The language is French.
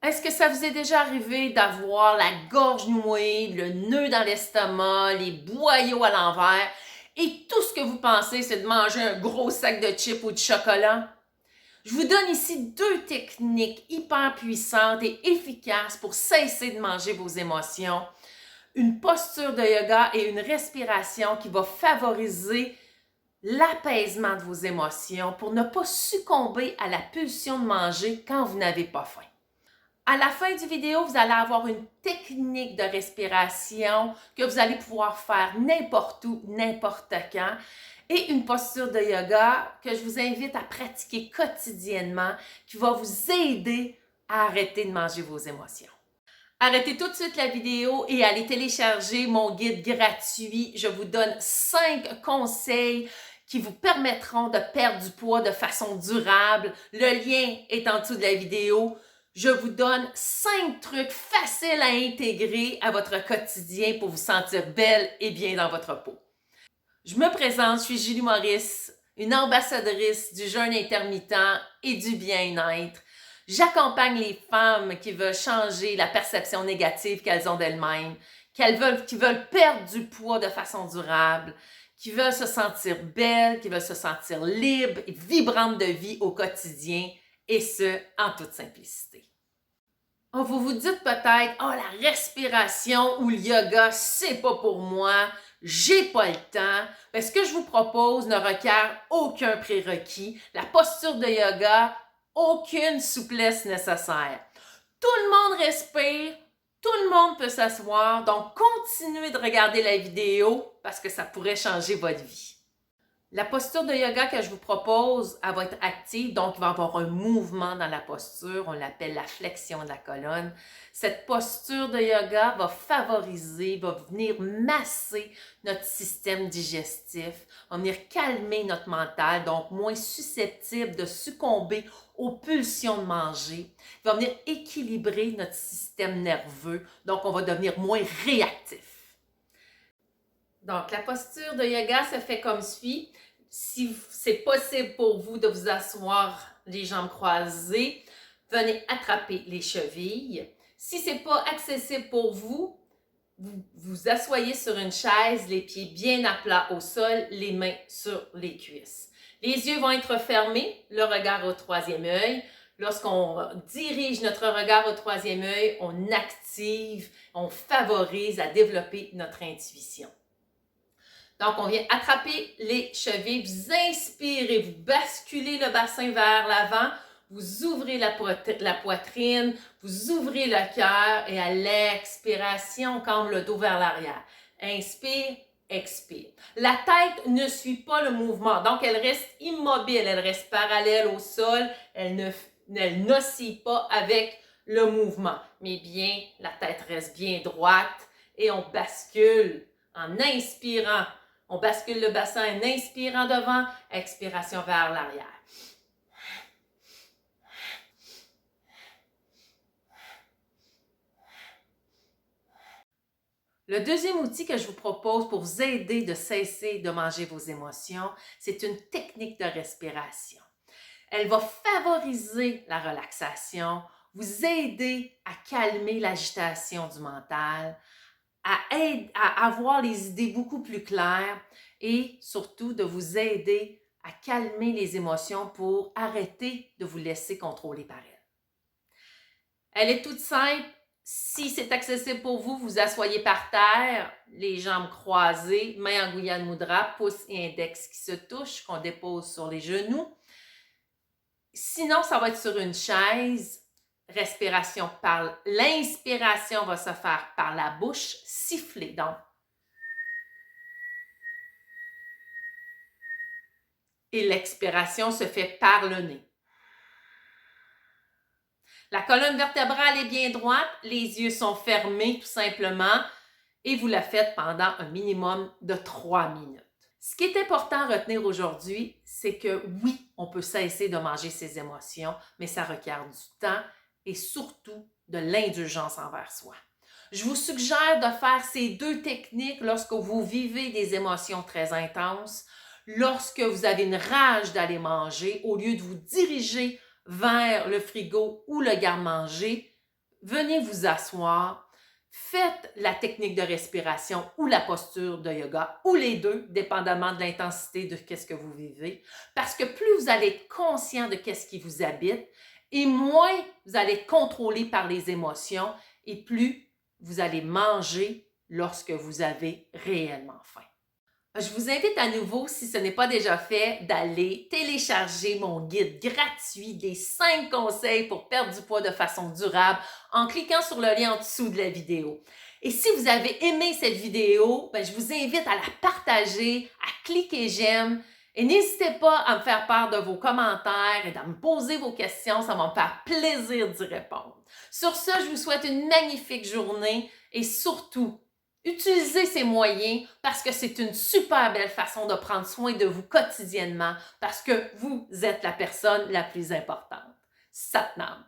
Est-ce que ça vous est déjà arrivé d'avoir la gorge nouée, le nœud dans l'estomac, les boyaux à l'envers et tout ce que vous pensez, c'est de manger un gros sac de chips ou de chocolat? Je vous donne ici deux techniques hyper puissantes et efficaces pour cesser de manger vos émotions. Une posture de yoga et une respiration qui va favoriser l'apaisement de vos émotions pour ne pas succomber à la pulsion de manger quand vous n'avez pas faim. À la fin du vidéo, vous allez avoir une technique de respiration que vous allez pouvoir faire n'importe où, n'importe quand et une posture de yoga que je vous invite à pratiquer quotidiennement qui va vous aider à arrêter de manger vos émotions. Arrêtez tout de suite la vidéo et allez télécharger mon guide gratuit. Je vous donne 5 conseils qui vous permettront de perdre du poids de façon durable. Le lien est en dessous de la vidéo. Je vous donne 5 trucs faciles à intégrer à votre quotidien pour vous sentir belle et bien dans votre peau. Je me présente, je suis Julie Maurice, une ambassadrice du jeûne intermittent et du bien-être. J'accompagne les femmes qui veulent changer la perception négative qu'elles ont d'elles-mêmes, qui veulent perdre du poids de façon durable, qui veulent se sentir belles, qui veulent se sentir libres et vibrantes de vie au quotidien, et ce, en toute simplicité. Oh, vous vous dites peut-être, oh, la respiration ou le yoga, c'est pas pour moi, j'ai pas le temps. Mais ce que je vous propose ne requiert aucun prérequis. La posture de yoga, aucune souplesse nécessaire. Tout le monde respire, tout le monde peut s'asseoir, donc continuez de regarder la vidéo parce que ça pourrait changer votre vie. La posture de yoga que je vous propose, elle va être active, donc il va y avoir un mouvement dans la posture, on l'appelle la flexion de la colonne. Cette posture de yoga va favoriser, va venir masser notre système digestif, va venir calmer notre mental, donc moins susceptible de succomber aux pulsions de manger. Il va venir équilibrer notre système nerveux, donc on va devenir moins réactif. Donc, la posture de yoga se fait comme suit. Si c'est possible pour vous de vous asseoir les jambes croisées, venez attraper les chevilles. Si ce n'est pas accessible pour vous, vous vous asseyez sur une chaise, les pieds bien à plat au sol, les mains sur les cuisses. Les yeux vont être fermés, le regard au troisième œil. Lorsqu'on dirige notre regard au troisième œil, on active, on favorise à développer notre intuition. Donc, on vient attraper les chevilles, vous inspirez, vous basculez le bassin vers l'avant, vous ouvrez la poitrine, vous ouvrez le cœur et à l'expiration, on cambre le dos vers l'arrière. Inspire, expire. La tête ne suit pas le mouvement, donc elle reste immobile, elle reste parallèle au sol, elle n'oscille pas avec le mouvement. Mais bien, la tête reste bien droite et on bascule en inspirant. On bascule le bassin en inspirant devant, expiration vers l'arrière. Le deuxième outil que je vous propose pour vous aider de cesser de manger vos émotions, c'est une technique de respiration. Elle va favoriser la relaxation, vous aider à calmer l'agitation du mental, à avoir les idées beaucoup plus claires et surtout de vous aider à calmer les émotions pour arrêter de vous laisser contrôler par elles. Elle est toute simple. Si c'est accessible pour vous, vous asseyez par terre, les jambes croisées, mains en Guyane Mudra, pouce et index qui se touchent, qu'on dépose sur les genoux. Sinon, ça va être sur une chaise. Respiration par l'inspiration va se faire par la bouche, siffler. Donc, et l'expiration se fait par le nez. La colonne vertébrale est bien droite, les yeux sont fermés tout simplement et vous la faites pendant un minimum de 3 minutes. Ce qui est important à retenir aujourd'hui, c'est que oui, on peut cesser de manger ses émotions, mais ça requiert du temps et surtout de l'indulgence envers soi. Je vous suggère de faire ces deux techniques lorsque vous vivez des émotions très intenses, lorsque vous avez une rage d'aller manger, au lieu de vous diriger vers le frigo ou le garde-manger, venez vous asseoir, faites la technique de respiration ou la posture de yoga, ou les deux, dépendamment de l'intensité de ce que vous vivez, parce que plus vous allez être conscient de ce qui vous habite, et moins vous allez être contrôlé par les émotions, et plus vous allez manger lorsque vous avez réellement faim. Je vous invite à nouveau, si ce n'est pas déjà fait, d'aller télécharger mon guide gratuit des 5 conseils pour perdre du poids de façon durable en cliquant sur le lien en dessous de la vidéo. Et si vous avez aimé cette vidéo, je vous invite à la partager, à cliquer j'aime et n'hésitez pas à me faire part de vos commentaires et à me poser vos questions, ça va me faire plaisir d'y répondre. Sur ce, je vous souhaite une magnifique journée et surtout, utilisez ces moyens parce que c'est une super belle façon de prendre soin de vous quotidiennement parce que vous êtes la personne la plus importante. Satnam.